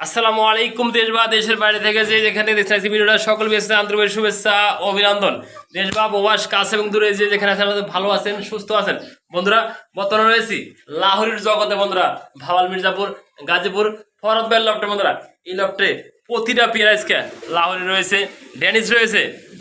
আসসালামু আলাইকুম দেশ বা দেশের বাইরে থেকে যেখানে দেখছেন ভিডিওটা সকল বেশি আন্তরিক শুভেচ্ছা অভিনন্দন। দেশ বা প্রবাস কাছে এবং দূরে যেখানে আছেন ভালো আছেন সুস্থ আছেন বন্ধুরা। বর্তমানে রয়েছি লাহোরের জগতে বন্ধুরা, ভাওয়াল মির্জাপুর গাজীপুর ফরহাদ ভাইয়ের লফটে বন্ধুরা। এই লফটে প্রতিটা পেঁয়াজকে লাহোরি রয়েছে, ড্যানিশ রয়েছে,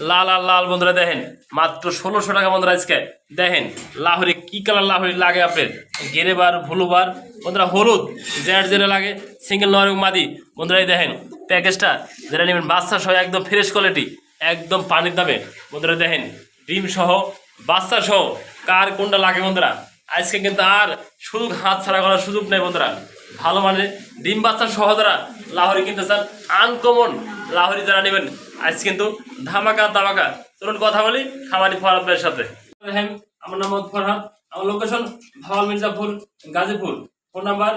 লাল আর লাল বন্ধুরা দেখেন মাত্র 1600 টাকা বন্ধুরা। আজকে দেখেন লাহোরি কি কালার লাহোরি লাগে আপনার, গেরেবার ভুলুবার বন্ধুরা, হলুদ জেড যেটা লাগে সিঙ্গেল নর মাদি বন্ধুরা। এই দেখেন প্যাকেজটা যেটা নেবেন বাচ্চা সহ একদম ফ্রেশ কোয়ালিটি, একদম পানির দামে বন্ধুরা। দেখেন ডিম সহ বাচ্চা সহ কার কোনটা লাগে বন্ধুরা। আজকে কিন্তু আর শুধু হাত ছাড়া করার সুযোগ নেই বন্ধুরা। ভালো মানে ডিম বাচ্চা সহ যারা লাহোরি কিনতে চান, আনকমন লাহোরি যারা নেবেন আজ কিন্তু ধামাকা ধামাকা। চলুন কথা বলি খামারি ফরহাদ ভাইয়ের সাথে। দেখেন আমার নাম ফরহাদ, আমার location Bhawal Mirzapur Gazipur. Phone number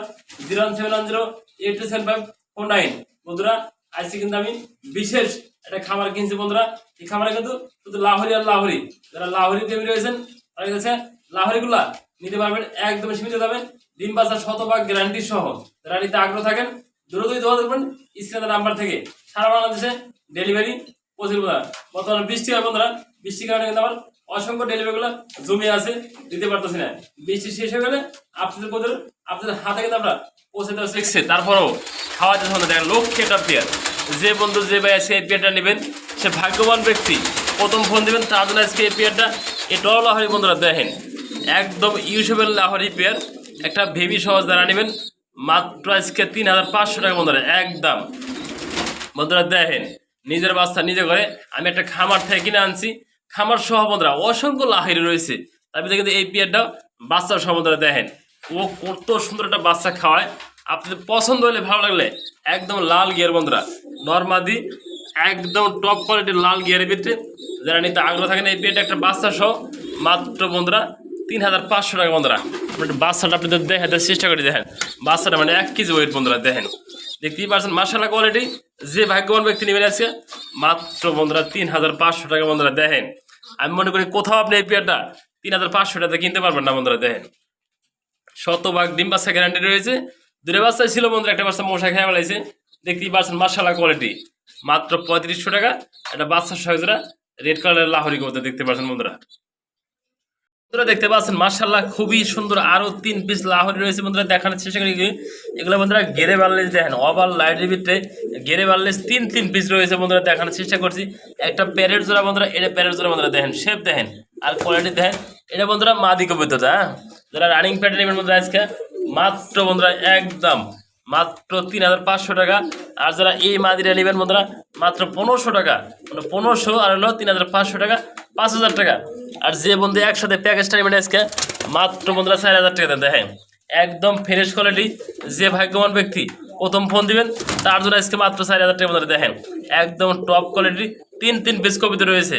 01710827549 বন্ধুরা। আজকে কিন্তু আমি বিশেষ একটা খাবার কিনছি বন্ধুরা। এই খাবারে কিন্তু শুধু লাহোরি আর লাহোরি, যারা লাহোরি প্রেমী রয়েছেন তাদের কাছে লাহোরিগুলা নিতে পারবেন একদম সীমিত দামে, ডিম বাচ্চা শতভাগ গ্যারান্টি সহ। যারা নিতে আগ্রহ থাকেন দ্রুতই যোগাযোগ করবেন স্ক্রিনের নাম্বার থেকে। সারা বাংলাদেশে ডেলিভারি পসিবল। বর্তমানে বৃষ্টি হয় বন্ধুরা, বৃষ্টির কারণে কিন্তু আমার অসংখ্য ডেলিভারিগুলো জমে আছে, দিতে পারতেছি না। বৃষ্টি শেষ হয়ে গেলে আপনাদের হাতে কিন্তু আমরা পৌঁছে দেওয়া শিখছে। তারপরেও খাওয়া যেতে দেখেন লক্ষ্যে একটা পেয়ার। যে বন্ধু যে ভাই আজকে এই পেয়ারটা নেবেন সে ভাগ্যবান ব্যক্তি। প্রথম ফোন দেবেন তার জন্য আজকে এই পেয়ারটা, এটাও লাহোরি বন্ধুরা। দেখেন একদম ইউসেবল লাহোরি পেয়ার, একটা ভেবি সহজ দ্বারা নেবেন মাত্র আজকে 3500 টাকা বন্ধুরা একদম বন্ধুরা। দেখেন নিজের বাচ্চা নিজে ঘরে আমি একটা খামার থেকে কিনে আনছি, খামার সহ বন্ধুরা অসংখ্য লাহোরি রয়েছে। তার ভিতরে কিন্তু এই পেয়ারটাও বাচ্চা সহ বন্ধুরা। দেখেন ও কত সুন্দর একটা বাচ্চা খাওয়ায়। আপনাদের পছন্দ হলে ভালো লাগলে একদম লাল গিয়ার বন্ধুরা, নরমাদি একদম টপ কোয়ালিটির লাল গিয়ারের ভিতরে যারা নিতে আগ্রহ থাকেন এই পেয়ারটা একটা বাচ্চা সহ মাত্র বন্ধুরা 3500 টাকা বন্ধুরা। আপনার বাচ্চাটা আপনাদের দেখাতে চেষ্টা করে দেখেন, বাচ্চাটা মানে 1 কেজি ওয়েট বন্ধুরা। দেখেন দেখতেই পারছেন মাশাআল্লাহ কোয়ালিটি। যে ভাগ্যবান ব্যক্তি নেবেন আজকে মাত্র বন্ধুরা 3500 টাকা বন্ধুরা। দেখেন আমি মনে করি কোথাও আপনি এই পেয়ারটা 3500 টাকাতে কিনতে পারবেন না বন্ধুরা। দেখেন শতভাগ ডিম বাচ্চা গ্যারান্টি রয়েছে। দুটো বাচ্চা ছিল বন্ধুরা, একটা বাচ্চা মশা খেয়ে ফেলাইছে। দেখতেই পারছেন মাশাআল্লাহ কোয়ালিটি মাত্র 3500 টাকা। একটা বাচ্চার সহজরা রেড কালারের লাহোরি করতে দেখতে পাচ্ছেন বন্ধুরা। দেখতে পাচ্ছেন মাশাআল্লাহ খুবই সুন্দর আরো 3 পিস লাহোরি রয়েছে বন্ধুরা। দেখানোর চেষ্টা করি এগুলো বন্ধুরা গেরে বার্লেস। দেখেন ওভার লাইটের ভিতরে গেরে বার্লেস 3 পিস রয়েছে বন্ধুরা। দেখানোর চেষ্টা করছি একটা প্যারেট জোড়া বন্ধুরা, এটা প্যারেট জোড়া বন্ধুরা। দেখেন শেপ দেখেন আর কোয়ালিটি দেখেন। এটা বন্ধুরা মাদি কবিতা, যারা রানিং প্যাটার্ন নেবেন বন্ধুরা আজকে মাত্র বন্ধুরা একদম মাত্র 3500 টাকা। আর যারা এই মাদিরা নেবেন বন্ধুরা মাত্র 1500 টাকা, মানে 1500 আর হলো 3500 টাকা, 5000 টাকা। আর যে বন্ধু একসাথে প্যাকেজটা নেবেন আজকে মাত্র বন্ধুরা 4000 টাকা। দেখেন একদম ফ্রেশ কোয়ালিটি। যে ভাগ্যবান ব্যক্তি প্রথম ফোন দিবেন তার জন্য আজকে মাত্র 4000 টাকা বন্ধুরা। দেখেন একদম টপ কোয়ালিটি 3 পিস কবিতা রয়েছে,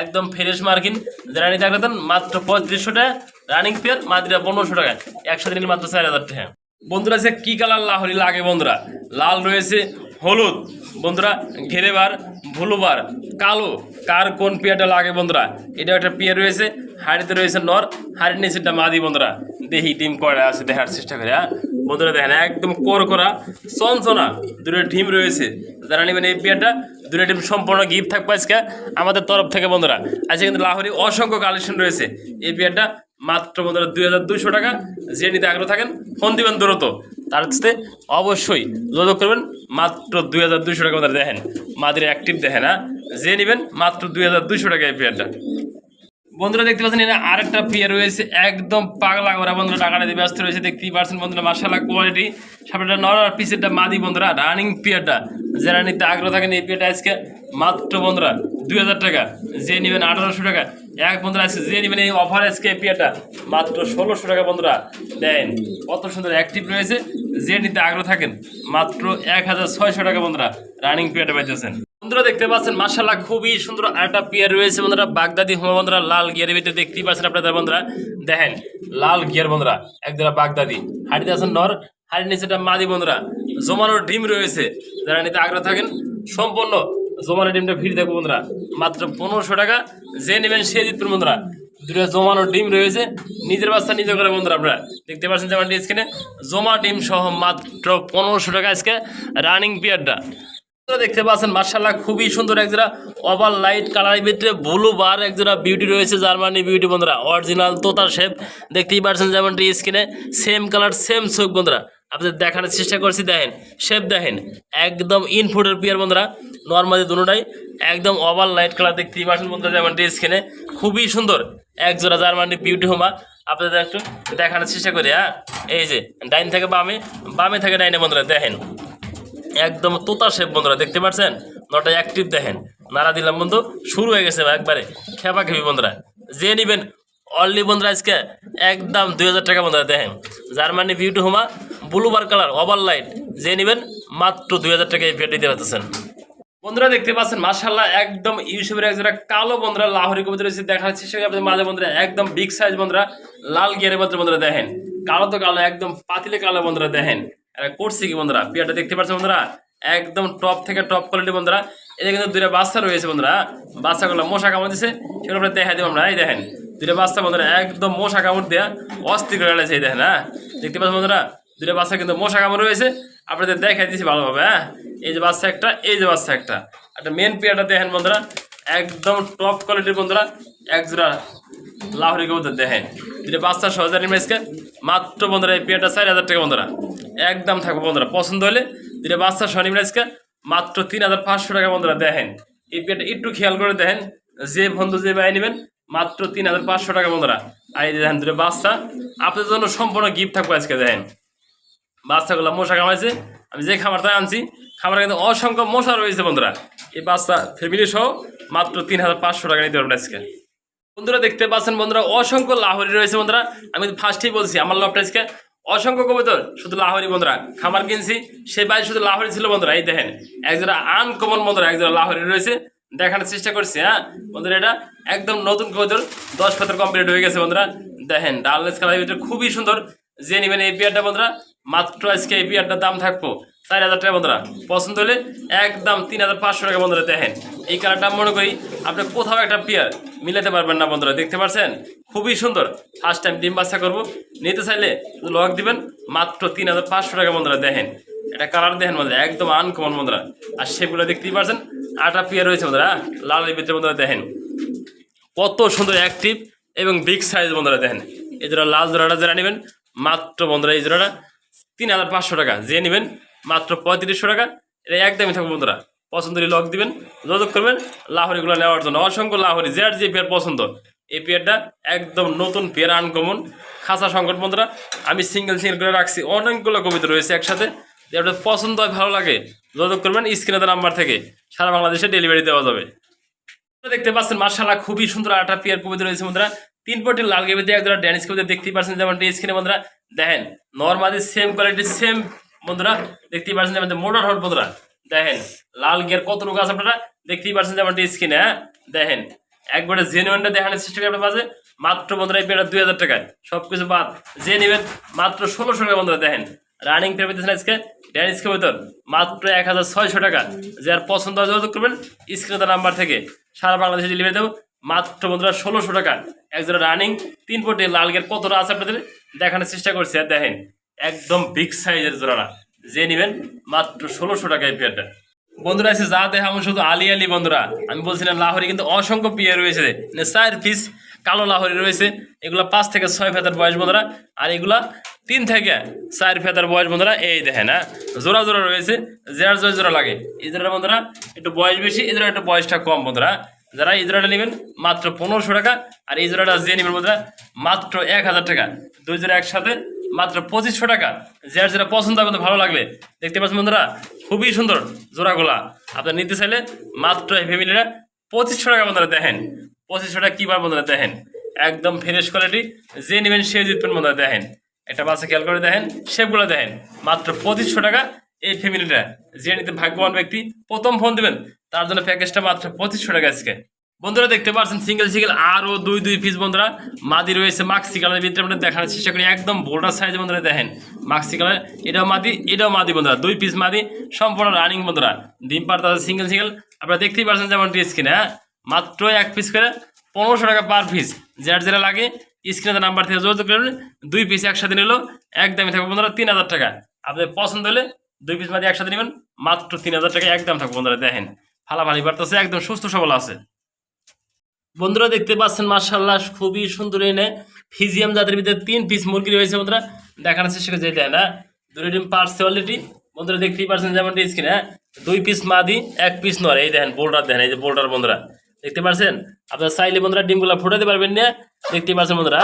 একদম ফ্রেশ মার্কিন। যারা নিতে আগ্রহ মাত্র 3500 টাকা, রানিং পেয়ার মাদিরা 1500 টাকা, একসাথে নিলে মাত্র 4000 টাকা বন্ধুরা। যে কি কালার লাহোরি লাগে বন্ধুরা, লাল রয়েছে, হলুদ বন্ধুরা, ঘেরেবার ভুলুবার, কালো, কার কোন পেয়ারটা লাগে বন্ধুরা। এটা একটা পেয়ার রয়েছে, হাড়িতে রয়েছে নর, হাড়ির নিচেটা মাদি বন্ধুরা। দেখি ডিম করা আছে দেখার চেষ্টা করে বন্ধুরা। দেখেন একদম কোর করা চঞ্চনা দুটো ডিম রয়েছে। যারা নেবেন এই পেয়ারটা দুটো ডিম সম্পূর্ণ গিফট থাকবে আজকে আমাদের তরফ থেকে বন্ধুরা। আজকে কিন্তু লাহোরি অসংখ্য কালেকশন রয়েছে। এই পেয়ারটা মাত্র বন্ধুরা 2200 টাকা। যে নিতে আগ্রহ থাকেন ফোন দিবেন দ্রুত, তার সাথে অবশ্যই যোগাযোগ করবেন মাত্র 2200 টাকা বন্ধুরা। দেখেন মাদের অ্যাক্টিভ দেখেন, যে নেবেন মাত্র 2200 টাকা এই পেয়ারটা বন্ধুরা। দেখতে পাচ্ছেন এটা আরেকটা পেয়ার রয়েছে, একদম পাগলা করা বন্ধুরা, টাকাটা দিয়ে ব্যস্ত রয়েছে। দেখতেই পাচ্ছেন বন্ধুরা মাশাআল্লাহ কোয়ালিটি। সামনেটা নর আর পিছেরটা মাদি বন্ধুরা, রানিং পেয়ারটা। যারা নিতে আগ্রহ থাকেন এই পেয়ারটা আজকে মাত্র বন্ধুরা 2000 টাকা। যে নেবেন 1800 টাকা এক বন্ধুরা আছে। যে নেবেন এই অফার আজকে এই পেয়ারটা মাত্র 1600 টাকা বন্ধুরা। দেন কত সুন্দর অ্যাক্টিভ রয়েছে। যে নিতে আগ্রহ থাকেন মাত্র 1600 টাকা বন্ধুরা, রানিং পেয়ারটা পাইতেছেন বন্ধুরা। দেখতে পাচ্ছেন মাশাআল্লাহ খুবই সুন্দর আরেকটা পেয়ার রয়েছে বন্ধুরা, বাগদাদি হোমা বন্ধুরা, লাল গিয়ারের ভিতরে দেখতেই পাচ্ছেন আপনাদের বন্ধুরা। দেখেন লাল গিয়ার বন্ধুরা, একদম বাগদাদি, হাড়িতে আছেন নর, হাড়ির নিচেটা মাদি বন্ধুরা। জমানোর ডিম রয়েছে, যারা নিতে আগ্রহ থাকেন সম্পূর্ণ জমানোর ডিমটা ভিড় দেখবো বন্ধুরা মাত্র 1500 টাকা। যে নেবেন সে জিতবেন বন্ধুরা। দুটো জমানো ডিম রয়েছে, নিজের বাচ্চা নিজে করে বন্ধুরা আপনারা দেখতে পাচ্ছেন যেমন স্ক্রিনে জমা ডিম সহ মাত্র 1500 টাকা আজকে রানিং পেয়ারটা দেখতে পাচ্ছেন। মার্শাল্লাহ খুবই সুন্দর একজোড়া ওভার লাইট কালারের ভিতরে ব্লু বার একজোড়া বিউটি রয়েছে, জার্মানি বিউটি বন্ধুরা, অরিজিনাল তোতার শেপ দেখতেই পাচ্ছেন যেমন স্ক্রিনে সেম কালার সেম চোখ বন্ধুরা আপনাদের দেখানোর চেষ্টা করছি। দেখেন শেপ দেখেন একদম ইনফুটের পেয়ার বন্ধুরা, নর্মালি দুটোটাই একদম ওভার লাইট কালার দেখতেই পাচ্ছেন বন্ধুরা যেমন স্ক্রিনে খুবই সুন্দর একজোড়া জার্মানি বিউটি হোমা আপনাদের একটু দেখানোর চেষ্টা করি। হ্যাঁ এই যে ডাইন থেকে বামে, বামে থেকে ডাইনে বন্ধুরা দেখেন একদম তোতা শেপ বন্ধুরা দেখতে পাচ্ছেন, নটা অ্যাক্টিভ দেখেন নাড়া দিলাম বন্ধু শুরু হয়ে গেছে একবারে খেপা খেপি বন্ধুরা। যে নিবেন অনলি বন্ধুরা আজকে একদম 2000 টাকা বন্ধুরা দেখেন জার্মানি বিউটি হোমা ব্লুবার কালার ওভার লাইট, যে নিবেন মাত্র 2000 টাকায় পেয়ে দিতে পারতেছেন বন্ধুরা। দেখতে পাচ্ছেন মাশাআল্লাহ একদম ইউসুফের একজোড়া কালো বন্ধুরা লাহোরি কবুতর রয়েছে দেখাচ্ছি সেখানে আপনাদের মাঝে বন্ধুরা একদম বিগ সাইজ বন্ধুরা লাল গিয়ারের মধ্যে বন্ধুরা দেখেন কালো তো কালো একদম পাতিলে কালো বন্ধুরা দেখেন করছি কি বন্ধুরা পেয়ারটা দেখতে পাচ্ছেন বন্ধুরা একদম টপ থেকে টপ কোয়ালিটি বন্ধুরা। এটা কিন্তু দুইটা বাচ্চা রয়েছে বন্ধুরা, বাচ্চাগুলো মশা কামড় দিছে সেগুলো আমরা দেখা দিব আমরা। এই দেখেন দুইটা বাচ্চা বন্ধুরা একদম মশা কামড় দেওয়া অস্থির করে লাগছে। এই দেখেন হ্যাঁ দেখতে পাচ্ছেন বন্ধুরা দুইটা বাচ্চা কিন্তু মশা কামড় রয়েছে আপনাদের দেখাই দিচ্ছি ভালোভাবে। হ্যাঁ এই যে বাচ্চা একটা, এই যে বাচ্চা একটা, একটা মেন পেয়ারটা দেখেন বন্ধুরা একদম টপ কোয়ালিটির বন্ধুরা একজোড়া লাহোরি কবুতর দেখেন দুটো বাচ্চা সহজারি মেসকে মাত্র বন্ধুরা এই পেয়ারটা 4000 টাকা বন্ধুরা একদম থাকবো বন্ধুরা। পছন্দ হলে দুটো বাচ্চা শনি মেসকে মাত্র 3500 টাকা বন্ধুরা দেখেন। এই পেয়ারটা একটু খেয়াল করে দেখেন যে বন্ধু যে বাই নেবেন মাত্র 3500 টাকা বন্ধুরা। আর এই দেখেন দুটো বাচ্চা আপনাদের জন্য সম্পূর্ণ গিফট থাকবো আজকে। দেখেন বাচ্চাগুলো মশা কামাইছে, আমি যে খাবারটা আনছি খাবারে কিন্তু অসংখ্য মশা রয়েছে বন্ধুরা। এই বাচ্চা ফ্যামিলি সহ মাত্র 3500 টাকা নিতে পারবেন আজকে বন্ধুরা। দেখতে পাচ্ছেন বন্ধুরা অসংখ্য লাহোরি রয়েছে বন্ধুরা, আমি ফার্স্টেই বলছি আমার লবটা আজকে অসংখ্য কবুতর শুধু লাহোরি বন্ধুরা। খামার কিনছি সে বাইরে শুধু লাহোরি ছিল বন্ধুরা। এই দেখেন একজোড়া আনকমন বন্ধুরা একজোড়া লাহোরি রয়েছে দেখানোর চেষ্টা করছি। হ্যাঁ বন্ধুরা এটা একদম নতুন কবুতর 10 পাতার কমপ্লিট হয়ে গেছে বন্ধুরা। দেখেন ডাললেস কালার ভিতরে খুবই সুন্দর, যে নেবেন এই পেয়ারটা বন্ধুরা মাত্র আজকে এই পেয়ারটার দাম থাকবো 4000 টাকা বন্ধুরা। পছন্দ হলে একদম 3500 টাকা বন্ধুরা। দেখেন এই কালারটা মনে করি আপনি কোথাও একটা পেয়ার মিলাতে পারবেন না বন্ধুরা, দেখতে পাচ্ছেন খুবই সুন্দর। ফার্স্ট টাইম ডিম বাচ্চা করবো, নিতে চাইলে লক দিবেন মাত্র 3500 টাকা বন্ধুরা। দেখেন এটা কালার দেখেন বন্ধুরা একদম আনকমন বন্ধুরা। আর সেগুলো দেখতেই পাচ্ছেন 8টা পেয়ার রয়েছে বন্ধুরা লালের ভিতরে বন্ধুরা। দেখেন কত সুন্দর অ্যাক্টিভ এবং বিগ সাইজ বন্ধুরা। দেখেন এই জোড়া লাল জোড়াটা যারা নেবেন মাত্র বন্ধুরা এই জোড়াটা 3500 টাকা, যে নেবেন মাত্র 3500 টাকা। এটা একদমই থাকবে বন্ধুরা। পছন্দ হলে লক দিবেন, যোগাযোগ করবেন লাহোরিগুলো নেওয়ার জন্য। অসংখ্য লাহোরি যার যে পেয়ার পছন্দ, এই পেয়ারটা একদম নতুন পেয়ার আনকমন খাঁচা সংকট বন্ধুরা। আমি সিঙ্গেল করে রাখছি, অনেকগুলো কবিতা রয়েছে একসাথে। যে আপনার পছন্দ হয় ভালো লাগে যোগাযোগ করবেন স্ক্রিনে নাম্বার থেকে, সারা বাংলাদেশে ডেলিভারি দেওয়া যাবে। দেখতে পাচ্ছেন মার্শাল্লাহ খুবই সুন্দর 8টা পেয়ার কবিতা রয়েছে বন্ধুরা। 3 পটি লাল গেবিতে একজোড়া ড্যানিশ কবিতা দেখতেই পাচ্ছেন যেমন স্ক্রিনে বন্ধুরা। দেখেন নর্মালি সেম কোয়ালিটি সেম বন্ধুরা দেখতেই পাচ্ছেন যেমন মোটর হট বন্ধুরা। দেখেন লাল গিয়ার কত রোগ আছে আপনারা দেখতেই পাচ্ছেন যেমন স্ক্রিনে। হ্যাঁ দেখেন একবারে জেনুইনটা দেখানোর চেষ্টা করি আপনার মাঝে মাত্র বন্ধুরা এই পেয়ারটা 2000 টাকায় সবকিছু বাদ, যে নেবেন মাত্র 1600 টাকা বন্ধুরা। দেখেন রানিং পেয়ে পেতেছেন আজকে ড্যানিশ কবিতর মাত্র 1600 টাকা। যার পছন্দ হয় যোগাযোগ করবেন স্ক্রিনে নাম্বার থেকে, সারা বাংলাদেশে ডেলিভারি দেবো মাত্র বন্ধুরা 1600 টাকা। একজোড়া রানিং 3 পটি লাল গিয়ার কতটা আছে আপনাদের দেখানোর চেষ্টা করছি। আর দেখেন একদম বিগ সাইজের জোড়াটা, যে নেবেন মাত্র 1600 টাকায় পেয়ারটা বন্ধুরা। আছে যা দেখাবো শুধু আলি আলি বন্ধুরা। আমি বলছিলাম লাহোরি কিন্তু অসংখ্য পেয়ার রয়েছে, 4 পিস কালো লাহোরি রয়েছে। এগুলো 5 থেকে 6 ফেদার বয়স বন্ধুরা, আর এগুলা 3 থেকে 4 ফেদার বয়স বন্ধুরা। এই দেখেন হ্যাঁ জোড়া জোড়া রয়েছে, যার জোড়া লাগে। এই জোড়া বন্ধুরা একটু বয়স বেশি, এই জোড়া একটু বয়সটা কম বন্ধুরা। যারা এই জোড়াটা নেবেন মাত্র 1500 টাকা, আর এই জোড়াটা যে নেবেন বন্ধুরা মাত্র 1000 টাকা। দুই জোড়া একসাথে মাত্র 2500 টাকা। যার যেটা পছন্দ হবে ভালো লাগবে দেখতে পাচ্ছেন বন্ধুরা খুবই সুন্দর জোড়াগুলা। আপনার নিতে চাইলে মাত্র এই ফ্যামিলিরা 2500 টাকা বন্ধুরা। দেখেন 2500 টাকা কী বার বন্ধুরা। দেখেন একদম ফ্রেশ কোয়ালিটি, যে নেবেন সে জিতবেন বন্ধুরা। দেখেন একটা বাচ্চা খেয়াল করে দেখেন শেপগুলো দেখেন মাত্র 2500 টাকা। এই ফ্যামিলিটা যে নিতে ভাগ্যবান ব্যক্তি প্রথম ফোন দেবেন তার জন্য প্যাকেজটা মাত্র 2500 টাকা আজকে বন্ধুরা। দেখতে পাচ্ছেন সিঙ্গেল আরও 2 পিস বন্ধুরা মাদি রয়েছে মাক্সি কালারের ভিতরে আমরা দেখানোর চেষ্টা করি। একদম বোল্ডার সাইজে বন্ধুরা। দেখেন মাক্সি কালার, এটাও মাদি এটাও মাদি বন্ধুরা। 2 পিস মাদি সম্পূর্ণ রানিং বন্ধুরা। ডিম পাড়তে সিঙ্গেল আপনারা দেখতেই পাচ্ছেন যেমন স্ক্রিনে। হ্যাঁ মাত্র 1 পিস করে 1500 টাকা পার পিস। যার যেটা লাগে স্ক্রিনে নাম্বার থেকে যোগাযোগ করবেন। 2 পিস একসাথে নিলেও একদমই থাকবে বন্ধুরা 3000 টাকা। আপনাদের পছন্দ হলে 2 পিস মাদি একসাথে নেবেন, মাত্র 3000 টাকা একদম থাকবে বন্ধুরা। দেখেন ফালাফালি বাড়তেছে, একদম সুস্থ সবল আছে বন্ধুরা। দেখতে পাচ্ছেন মাশাআল্লাহ খুবই সুন্দর এনে ফিজিয়াম জাতের ভিতরে 3 পিস মুরগি রয়েছে বন্ধুরা। দেখানোর চেষ্টা করে দেয় না, দুটো ডিম পারছে অলরেডি বন্ধুরা, দেখতেই পাচ্ছেন যেমন স্ক্রিনে। 2 পিস মাদি 1 পিস নর। এই দেখেন বোল্ডার, দেখেন এই যে বোল্ডার বন্ধুরা, দেখতে পাচ্ছেন। আপনারা চাইলে বন্ধুরা ডিমগুলো ফুটাতে পারবেন না, দেখতে পাচ্ছেন বন্ধুরা।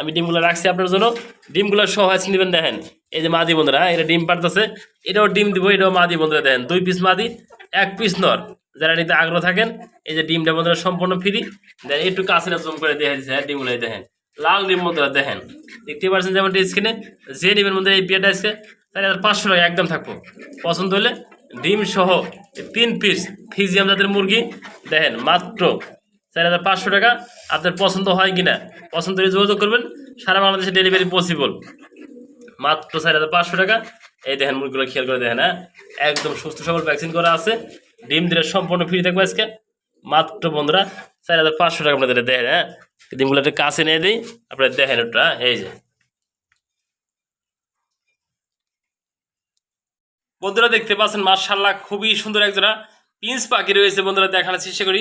আমি ডিমগুলো রাখছি আপনার জন্য, ডিমগুলো সহ আছে নেবেন। দেখেন এই যে মাদি বন্ধুরা, এটা ডিম পারতেছে, এটাও ডিম দিব, এটাও মাদি বন্ধুরা। দেখেন 2 পিস মাদি 1 পিস নর। যারা নিতে আগ্রহ থাকেন এই যে ডিমটা বন্ধুরা সম্পূর্ণ ফ্রি। দেখেন একটু কাছে জুম করে দেখা দিচ্ছে ডিমগুলো, দেখেন লাল ডিম বন্ধুরা। দেখেন দেখতে পাচ্ছেন যেমন স্ক্রিনে। যে নেবেন বন্ধুরা এই পেয়ারটা আজকে 4500 টাকা একদম থাকবো। পছন্দ হলে ডিম সহ 3 পিস ফিজিয়াম জাতের মুরগি দেখেন মাত্র 4500 টাকা। আপনার পছন্দ হয় কিনা, পছন্দ হলে যোগাযোগ করবেন, সারা বাংলাদেশে ডেলিভারি পসিবল। মাত্র 4500 টাকা। এই দেখেন মুরগিগুলো খেয়াল করে দেখেন, হ্যাঁ একদম সুস্থ সবল ভ্যাকসিন করা আছে। ডিম দিলে সম্পূর্ণ ফ্রি থাকবে আজকে মাত্র বন্ধুরা 4500 টাকা আপনাদের। দেখেন হ্যাঁ ডিমগুলো একটু কাছে নিয়ে দিই আপনারা দেখেন ওটা। এই যে বন্ধুরা দেখতে পাচ্ছেন মাশাআল্লাহ খুবই সুন্দর একজোড়া পিন্স পাখি রয়েছে বন্ধুরা। দেখানোর চেষ্টা করি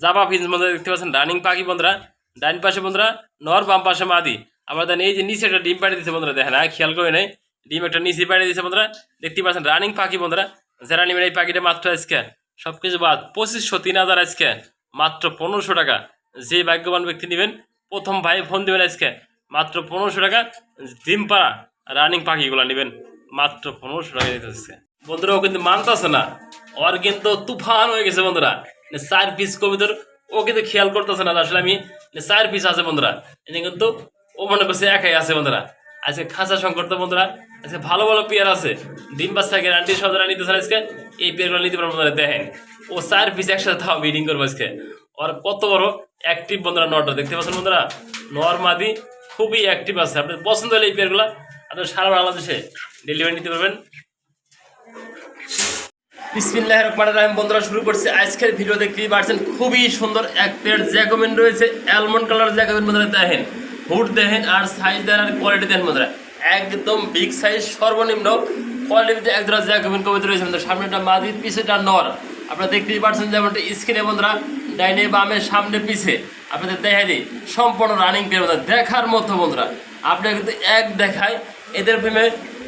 জাবা পিন্স বন্ধুরা, দেখতে পাচ্ছেন রানিং পাখি বন্ধুরা। ডাইন পাশে বন্ধুরা নর, বাম পাশে মাদি। আবার দেখেন এই যে নিচে একটা ডিম পাড়ি দিচ্ছে বন্ধুরা। দেখেন খেয়াল করে নেই, ডিম একটা নিচে পাড়ি দিচ্ছে বন্ধুরা। দেখতে পাচ্ছেন রানিং পাখি বন্ধুরা। যারা নেবেন এই পাখিটা মাত্র আজকে সবকিছু বাদ 2500 3000 আজকে মাত্র 1500 টাকা। যে ভাগ্যবান ব্যক্তি নেবেন প্রথম ভাই ফোন দেবেন আজকে মাত্র 1500 টাকা। ডিম পাড়া রানিং পাখিগুলো নেবেন মাত্র 1500 টাকা দিতে হচ্ছে বন্ধুরা। ও কিন্তু মানতেছে না, ওর কিন্তু তুফান হয়ে গেছে বন্ধুরা। 4 পিস কবিতর ও কিন্তু খেয়াল করতেছে না আসলে আমি 4 পিস আছে বন্ধুরা। এনে কিন্তু ও মনে করছে একাই আছে বন্ধুরা। আজকে খাঁচা সংকট তো বন্ধুরা, আজকে ভালো ভালো পেয়ার আছে। ডিম বাচ্চা গ্যারান্টি সহ যারা নিতে চান আজকে এই পেয়ারগুলো নিতে পারেন বন্ধুরা। দেখেন ও 4 পিস একসাথে তাও বিডিং করবো আজকে। ওর কত বড় অ্যাক্টিভ বন্ধুরা নরটা, দেখতে পাচ্ছেন বন্ধুরা। নর মাদি খুবই অ্যাক্টিভ আছে। আপনার পছন্দ হলে এই পেয়ারগুলো আপনার সারা বাংলাদেশে ডেলিভারি নিতে পারবেন। বিসমিল্লাহির রহমানির রহিম বন্ধুরা, শুরু করছি আজকের ভিডিও। দেখতেই পাচ্ছেন খুবই সুন্দর এক পেয়ার জ্যাকোবিন রয়েছে, অ্যালমন্ড কালার জ্যাকোবিন বন্ধুরা। দেখেন হুড দেখেন আর সাইজ দেন আর কোয়ালিটি দেখেন বন্ধুরা, একদম বিগ সাইজ সর্বনিম্ন কোয়ালিটিতে এক জোড়া জ্যাকোবিন কবিতা রয়েছে বন্ধুরা। সামনেটা মাদি, পিছেটা নর। আপনারা দেখতেই পাচ্ছেন যেমনটা স্ক্রিনে বন্ধুরা, ডাইনে বামে সামনে পিছে আপনাদের দেখে দিই সম্পূর্ণ রানিং পেয়ার বন্ধুরা, দেখার মতো বন্ধুরা। আপনারা কিন্তু এক দেখায় এদের প্রেমে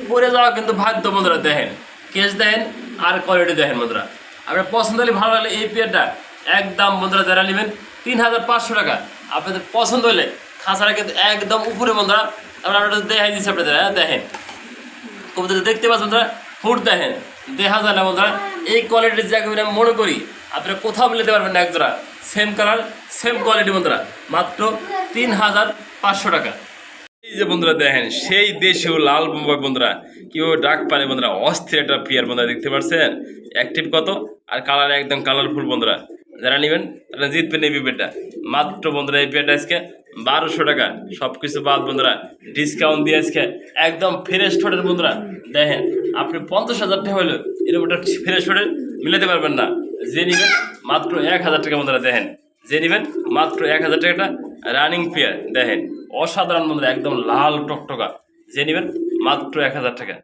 পড়ে যাওয়া কিন্তু ভাগ্য বন্ধুরা। দেখেন কেস দেখেন আর কোয়ালিটি দেখেন বন্ধুরা। আপনার পছন্দ হলে ভালো লাগলে এই পেয়ারটা একদম বন্ধুরা যারা নেবেন 3500 টাকা। আপনাদের পছন্দ হলে খাঁচাটা কিন্তু একদম উপরে বন্ধুরা। আমরা দেখাই দিচ্ছি আপনাদের, হ্যাঁ দেখেন কবুতর দেখতে পাচ্ছেন বন্ধুরা, ফুট দেখেন দেখা যায় না বন্ধুরা। এই কোয়ালিটির জায়গা আমি মনে করি আপনারা কোথাও নিতে পারবেন না। একজোড়া সেম কালার সেম কোয়ালিটি বন্ধুরা, মাত্র 3500 টাকা। এই যে বন্ধুরা দেখেন সেই দেশীয় লাল বোম্বাই বন্ধুরা, কিভাবে ডাক পারে বন্ধুরা, অস্থির একটা পেয়ার বন্ধুরা। দেখতে পাচ্ছেন অ্যাক্টিভ কত আর কালার একদম কালারফুল বন্ধুরা। যারা নেবেন তারা জিতবেন এই পেয়ারটা মাত্র বন্ধুরা। এই পেয়ারটা আজকে 1200 টাকা, সব কিছু বাদ বন্ধুরা, ডিসকাউন্ট দিয়ে আজকে একদম ফ্রেশ ঠোঁটের বন্ধুরা। দেখেন আপনি 50,000 টাকা হলেও এরকম একটা ফ্রেশ ঠোঁটের মিলাতে পারবেন না। যে নেবেন মাত্র 1000 টাকা বন্ধুরা। দেখেন যে নেবেন মাত্র 1000 টাকাটা রানিং পেয়ার। দেখেন অসাধারণ বন্ধুরা, একদম লাল টকটকা। যে নেবেন মাত্র 1000 টাকা।